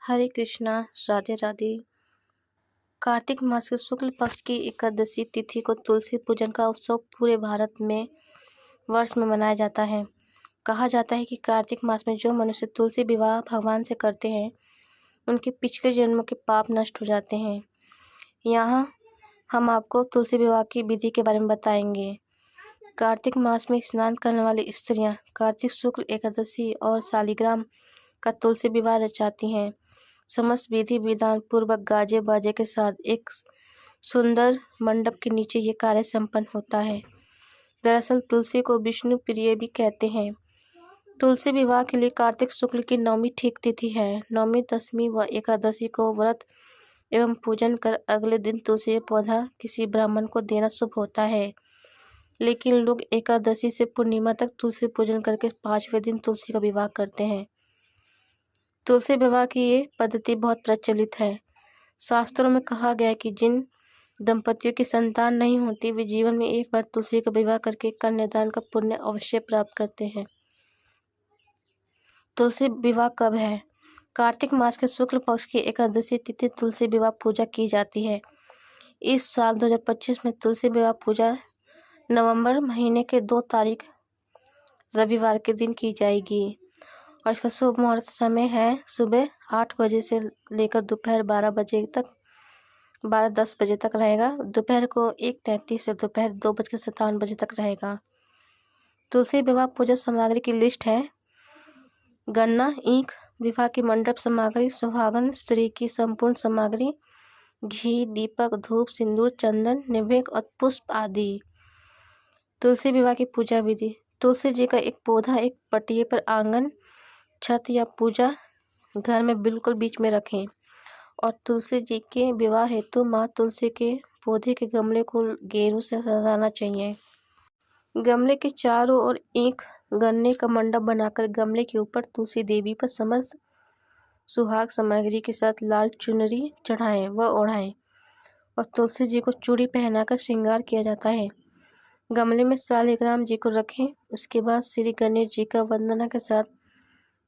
हरे कृष्णा, राधे राधे। कार्तिक मास के शुक्ल पक्ष की एकादशी तिथि को तुलसी पूजन का उत्सव पूरे भारत में वर्ष में मनाया जाता है। कहा जाता है कि कार्तिक मास में जो मनुष्य तुलसी विवाह भगवान से करते हैं उनके पिछले जन्मों के पाप नष्ट हो जाते हैं। यहाँ हम आपको तुलसी विवाह की विधि के बारे में बताएंगे। कार्तिक मास में स्नान करने वाली स्त्रियां कार्तिक शुक्ल एकादशी और शालिग्राम का तुलसी विवाह रचाती हैं। समस्त विधि विधान पूर्वक गाजे बाजे के साथ एक सुंदर मंडप के नीचे ये कार्य संपन्न होता है। दरअसल तुलसी को विष्णु प्रिय भी कहते हैं। तुलसी विवाह के लिए कार्तिक शुक्ल की नवमी ठीक तिथि है। नवमी, दशमी व एकादशी को व्रत एवं पूजन कर अगले दिन तुलसी पौधा किसी ब्राह्मण को देना शुभ होता है। लेकिन लोग एकादशी से पूर्णिमा तक तुलसी पूजन करके 5वें दिन तुलसी का विवाह करते हैं। तुलसी विवाह की ये पद्धति बहुत प्रचलित है। शास्त्रों में कहा गया है कि जिन दंपतियों की संतान नहीं होती वे जीवन में एक बार तुलसी का विवाह करके कन्यादान का पुण्य अवश्य प्राप्त करते हैं। तुलसी विवाह कब है? कार्तिक मास के शुक्ल पक्ष की एकादशी तिथि तुलसी विवाह पूजा की जाती है। इस साल 2025 में तुलसी विवाह पूजा नवंबर महीने के 2 तारीख रविवार के दिन की जाएगी और इसका शुभ मुहूर्त समय है सुबह 8 बजे से लेकर दोपहर 12:10 बजे तक रहेगा। दोपहर को 1:33 से दोपहर 2:57 तक रहेगा। तुलसी विवाह पूजा सामग्री की लिस्ट है: गन्ना, ईख, विवाह की मंडप सामग्री, सुहागन स्त्री की संपूर्ण सामग्री, घी, दीपक, धूप, सिंदूर, चंदन, निवेद और पुष्प आदि। तुलसी विवाह की पूजा विधि: तुलसी जी का एक पौधा एक पटिये पर आंगन, छत या पूजा घर में बिल्कुल बीच में रखें और तुलसी जी के विवाह हेतु माँ तुलसी के पौधे के गमले को गेरू से सजाना चाहिए। गमले के चारों ओर ईख गन्ने का मंडप बनाकर गमले के ऊपर तुलसी देवी पर समस्त सुहाग सामग्री के साथ लाल चुनरी चढ़ाएं व ओढ़ाएं और तुलसी जी को चूड़ी पहनाकर श्रृंगार किया जाता है। गमले में शालिग्राम जी को रखें। उसके बाद श्री गणेश जी का वंदना के साथ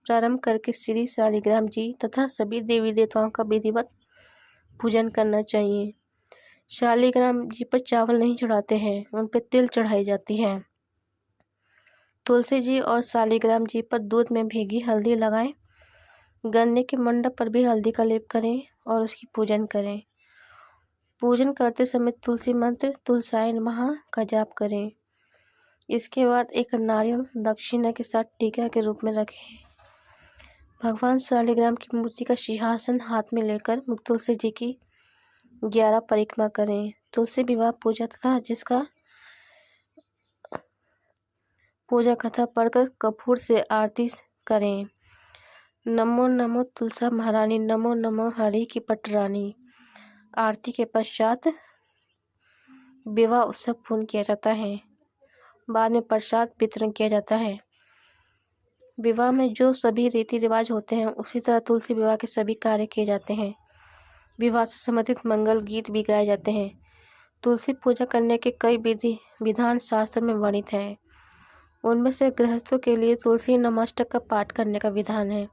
प्रारंभ करके श्री शालिग्राम जी तथा सभी देवी देवताओं का विधिवत पूजन करना चाहिए। शालिग्राम जी पर चावल नहीं चढ़ाते हैं, उन पर तिल चढ़ाई जाती है। तुलसी जी और शालिग्राम जी पर दूध में भीगी हल्दी लगाएं। गन्ने के मंडप पर भी हल्दी का लेप करें और उसकी पूजन करें। पूजन करते समय तुलसी मंत्र तुलसाय नमः का जाप करें। इसके बाद एक नारियल दक्षिणा के साथ टीका के रूप में रखें। भगवान शालिग्राम की मूर्ति का सिंहासन हाथ में लेकर तुलसी जी की 11 परिक्रमा करें। तुलसी विवाह पूजा तथा जिसका पूजा कथा पढ़कर कपूर से आरती करें। नमो नमो तुलसा महारानी, नमो नमो हरि की पटरानी। आरती के पश्चात विवाह उत्सव पूर्ण किया जाता है। बाद में प्रसाद वितरण किया जाता है। विवाह में जो सभी रीति रिवाज होते हैं उसी तरह तुलसी विवाह के सभी कार्य किए जाते हैं। विवाह से संबंधित मंगल गीत भी गाए जाते हैं। तुलसी पूजा करने के कई विधि विधान शास्त्र में वर्णित है। उनमें से गृहस्थों के लिए तुलसी नमाष्टक का पाठ करने का विधान है।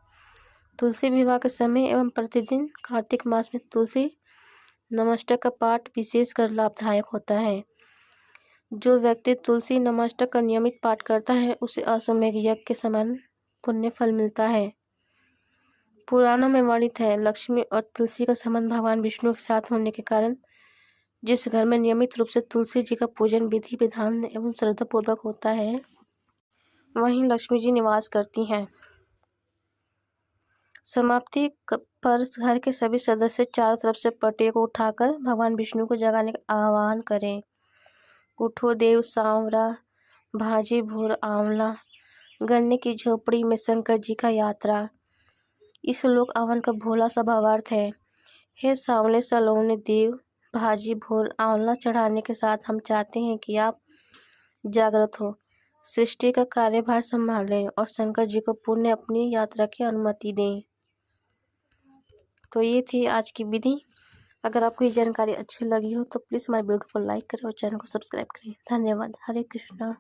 तुलसी विवाह के समय एवं प्रतिदिन कार्तिक मास में तुलसी नमाष्टक का पाठ विशेषकर लाभदायक होता है। जो व्यक्ति तुलसी नमाष्टक का नियमित पाठ करता है उसे अश्वमेघ यज्ञ के समान पुण्य फल मिलता है। पुराणों में वर्णित है, लक्ष्मी और तुलसी का संबंध भगवान विष्णु के साथ होने के कारण जिस घर में नियमित रूप से तुलसी जी का पूजन विधि विधान एवं श्रद्धा पूर्वक होता है वहीं लक्ष्मी जी निवास करती हैं। समाप्ति पर घर के सभी सदस्य चारों तरफ से पटिये को उठाकर भगवान विष्णु को जगाने का आह्वान करें। उठो देव सांवरा, भाजी भोर आंवला, गन्ने की झोपड़ी में शंकर जी का यात्रा। इस लोक आह्वान का भोला सा भावार्थ है, हे सांवले सलोने देव, भाजी भोर आंवला चढ़ाने के साथ हम चाहते हैं कि आप जागृत हो, सृष्टि का कार्यभार संभालें और शंकर जी को पुण्य अपनी यात्रा की अनुमति दें। तो ये थी आज की विधि। अगर आपको ये जानकारी अच्छी लगी हो तो प्लीज़ हमारे वीडियो को लाइक करें और चैनल को सब्सक्राइब करें। धन्यवाद। हरे कृष्णा।